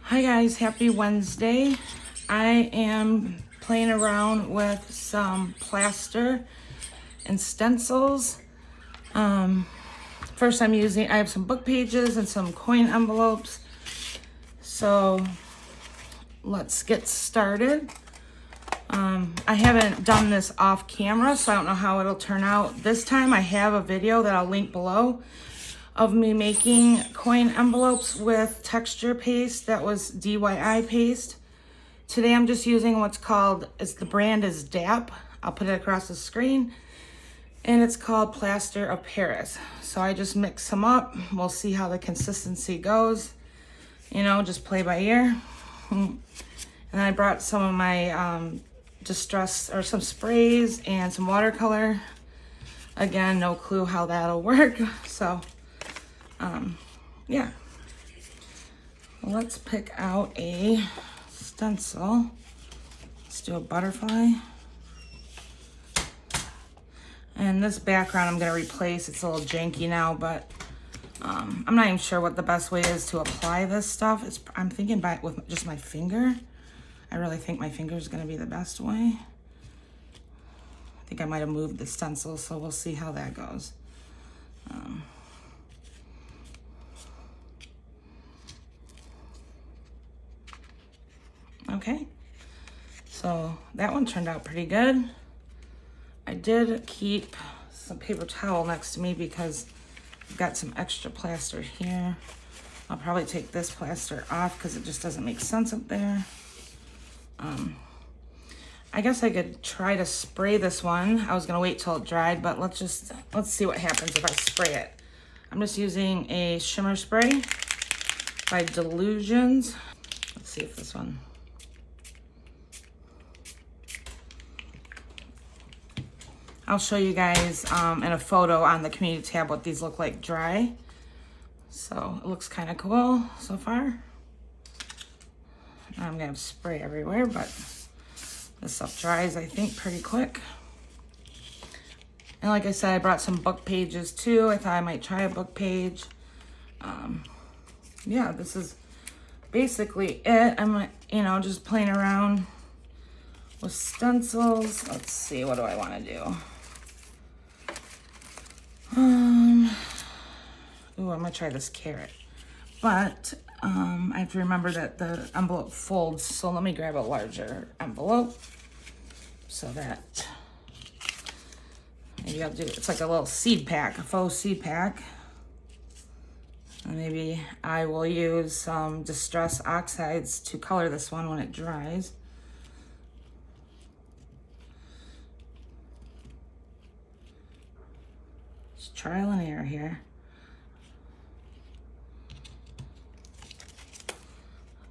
Hi guys, happy Wednesday. I am playing around with some plaster and stencils. First I have some book pages and some coin envelopes. So let's get started. I haven't done this off camera, so I don't know how it'll turn out. This time I have a video that I'll link below of me making coin envelopes with texture paste that was DIY paste. Today I'm just using what's called, the brand is DAP. I'll put it across the screen. And it's called Plaster of Paris. So I just mix them up. We'll see how the consistency goes. You know, just play by ear. And I brought some of my some sprays and some watercolor. Again, no clue how that'll work. So, yeah. Let's pick out a stencil. Let's do a butterfly. And this background I'm gonna replace. It's a little janky now, but I'm not even sure what the best way is to apply this stuff. I'm thinking with just my finger. I really think my finger is gonna be the best way. I think I might have moved the stencil, so we'll see how that goes. Okay, so that one turned out pretty good. I did keep some paper towel next to me because I've got some extra plaster here. I'll probably take this plaster off because it just doesn't make sense up there. I guess I could try to spray this one. I was gonna wait till it dried, but let's see what happens if I spray it. I'm just using a shimmer spray by Delusions. Let's see if this one. I'll show you guys in a photo on the community tab what these look like dry. So it looks kind of cool so far. I'm gonna have spray everywhere, but this stuff dries, I think, pretty quick. And like I said, I brought some book pages too. I thought I might try a book page. Yeah, this is basically it. I'm, just playing around with stencils. Let's see, what do I want to do? Ooh, I'm gonna try this carrot. But I have to remember that the envelope folds, so let me grab a larger envelope so that maybe I'll do, it's like a little seed pack, a faux seed pack. And maybe I will use some Distress Oxides to color this one when it dries. Just trial and error here.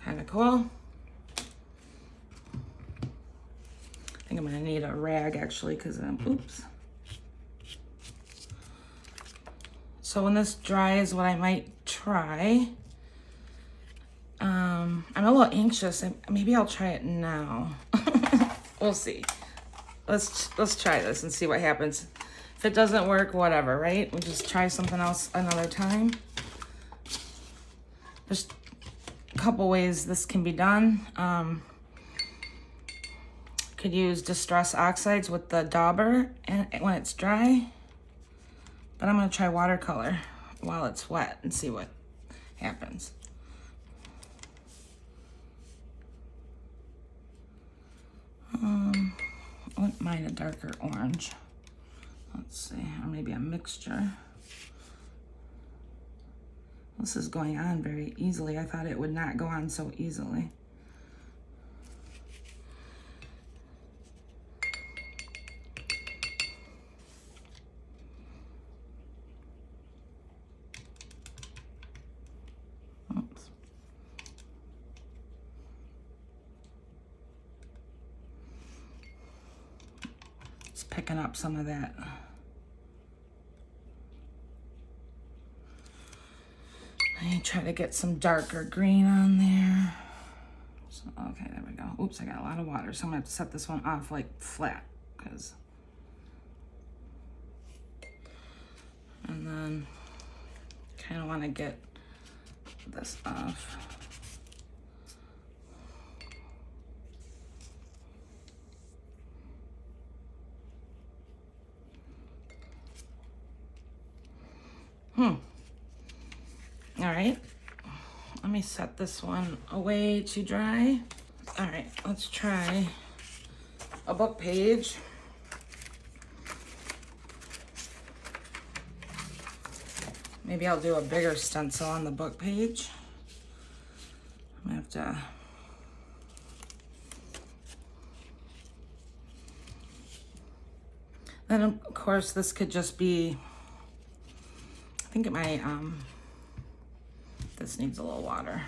Kind of cool. I think I'm gonna need a rag actually, because oops. So when this dries, what I might try, I'm a little anxious. Maybe I'll try it now. We'll see. Let's try this and see what happens. If it doesn't work, whatever, right? We'll just try something else another time. There's a couple ways this can be done. Could use Distress Oxides with the dauber and when it's dry. But I'm gonna try watercolor while it's wet and see what happens. I wouldn't mind a darker orange. Let's see, or maybe a mixture. This is going on very easily. I thought it would not go on so easily. Oops. It's picking up some of that. I try to get some darker green on there. So, okay, there we go. Oops, I got a lot of water, so I'm gonna have to set this one off like flat, and then kind of want to get this off. All right, let me set this one away to dry. All right, let's try a book page. Maybe I'll do a bigger stencil on the book page. I'm gonna have to. Then of course this could just be, I think it might, this needs a little water.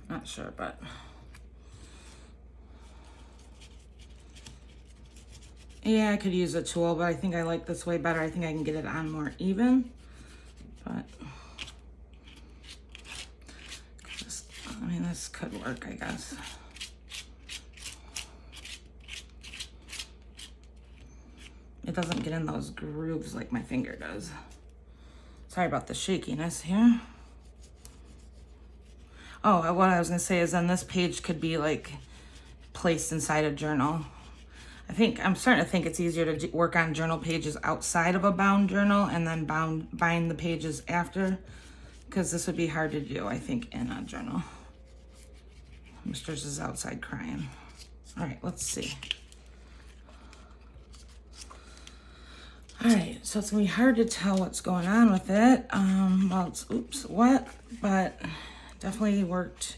Not sure, but. Yeah, I could use a tool, but I think I like this way better. I think I can get it on more even. But, I mean, this could work, I guess. It doesn't get in those grooves like my finger does. Sorry about the shakiness here. Oh, what I was gonna say is then this page could be like placed inside a journal. I'm starting to think it's easier to work on journal pages outside of a bound journal and then bind the pages after, because this would be hard to do, I think, in a journal. Mistress is outside crying. All right, let's see. All right, so it's gonna be hard to tell what's going on with it. Well, it's wet, but definitely worked.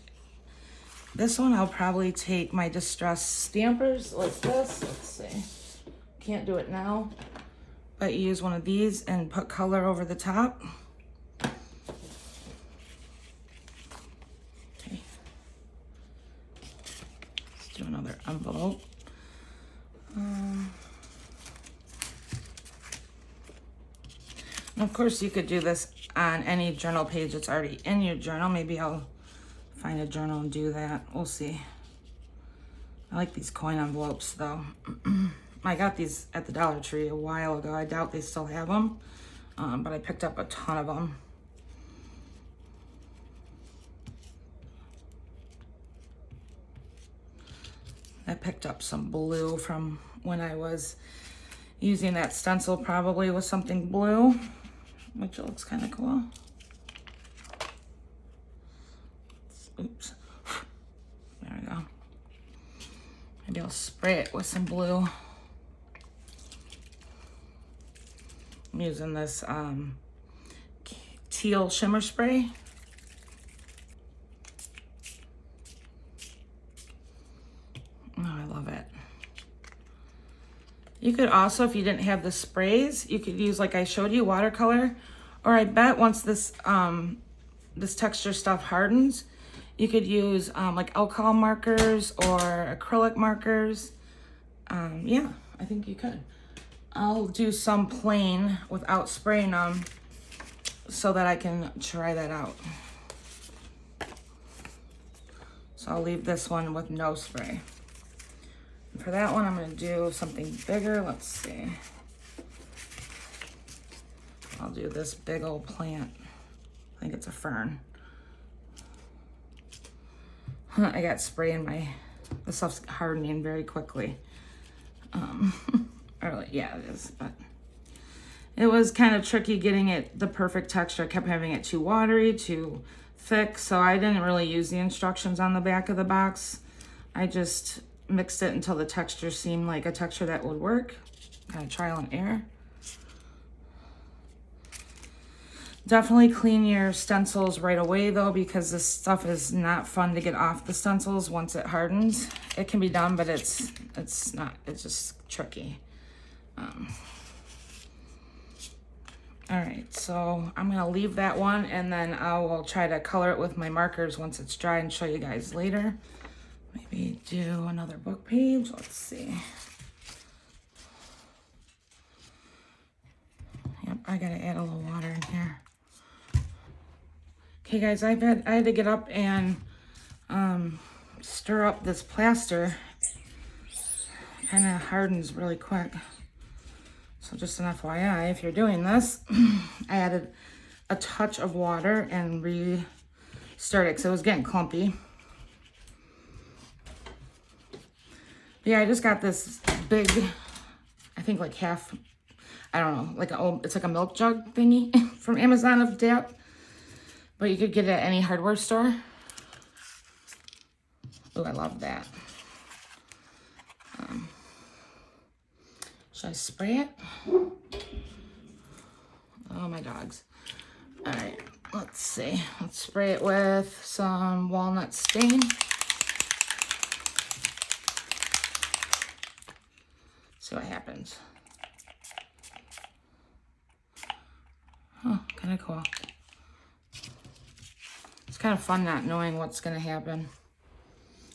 This one, I'll probably take my distress stampers like this. Let's see. Can't do it now, but you use one of these and put color over the top. Okay. Let's do another envelope. And of course, you could do this on any journal page that's already in your journal. Maybe I'll find a journal and do that. We'll see. I like these coin envelopes though. I got these at the Dollar Tree a while ago. I doubt they still have them, but I picked up a ton of them. I picked up some blue from when I was using that stencil, probably with something blue, which looks kind of cool. Oops. There we go. Maybe I'll spray it with some blue. I'm using this teal shimmer spray. Oh, I love it. You could also, if you didn't have the sprays, you could use, like I showed you, watercolor. Or I bet once this this texture stuff hardens, you could use like alcohol markers or acrylic markers. Yeah, I think you could. I'll do some plain without spraying them so that I can try that out. So I'll leave this one with no spray. And for that one, I'm gonna do something bigger. Let's see. I'll do this big old plant. I think it's a fern. I got spray in the stuff's hardening very quickly. Yeah, it is, but it was kind of tricky getting it the perfect texture. I kept having it too watery, too thick, so I didn't really use the instructions on the back of the box. I just mixed it until the texture seemed like a texture that would work. Kind of trial and error. Definitely clean your stencils right away though, because this stuff is not fun to get off the stencils once it hardens. It can be done, but it's just tricky. All right, so I'm gonna leave that one and then I will try to color it with my markers once it's dry and show you guys later. Maybe do another book page. Let's see. Yep, I gotta add a little water in here. Okay guys, I had to get up and stir up this plaster. Kind of hardens really quick. So just an FYI, if you're doing this, I added a touch of water and re-stirred it because it was getting clumpy. Yeah, I just got this big, I think like half, I don't know, like it's like a milk jug thingy from Amazon of tap. But you could get it at any hardware store. Oh, I love that. Should I spray it? Oh, my dogs. All right, let's see. Let's spray it with some walnut stain. See what happens. Oh, kind of cool. It's kind of fun not knowing what's going to happen.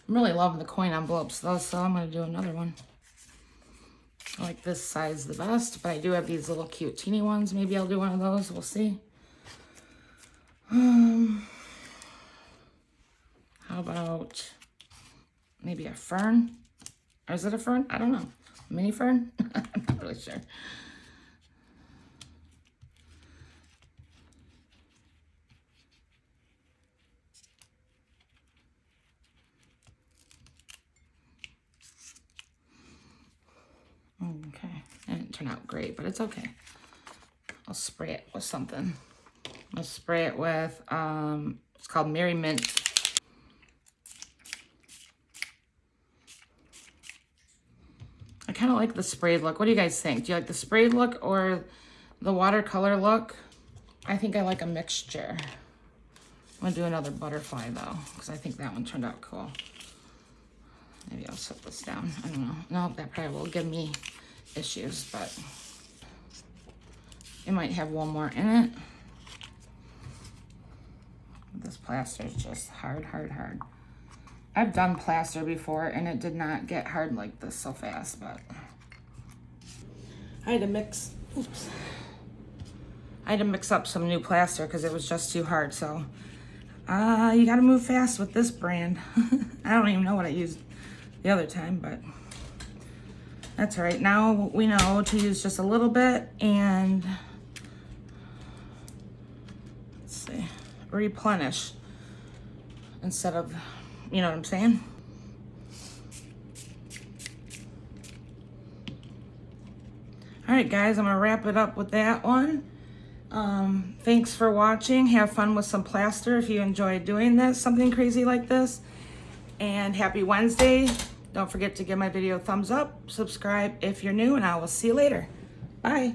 I'm really loving the coin envelopes though, so I'm going to do another one. I like this size the best, but I do have these little cute teeny ones. Maybe I'll do one of those. We'll see. How about maybe a fern? Or is it a fern? I don't know. A mini fern? I'm not really sure. Okay, it didn't turn out great, but it's okay. I'll spray it with something. I'll spray it with, it's called Merry Mint. I kind of like the sprayed look. What do you guys think? Do you like the sprayed look or the watercolor look? I think I like a mixture. I'm gonna do another butterfly though, because I think that one turned out cool. Maybe I'll set this down. I don't know. No, that probably will give me issues, but it might have one more in it. This plaster is just hard, hard, hard. I've done plaster before and it did not get hard like this so fast, but I had to mix, oops. I had to mix up some new plaster because it was just too hard, so you gotta move fast with this brand. I don't even know what I used the other time, but that's all right. Now we know to use just a little bit and let's see, replenish instead of, you know what I'm saying? All right, guys, I'm gonna wrap it up with that one. Thanks for watching. Have fun with some plaster if you enjoy doing this, something crazy like this. And happy Wednesday. Don't forget to give my video a thumbs up, subscribe if you're new, and I will see you later. Bye.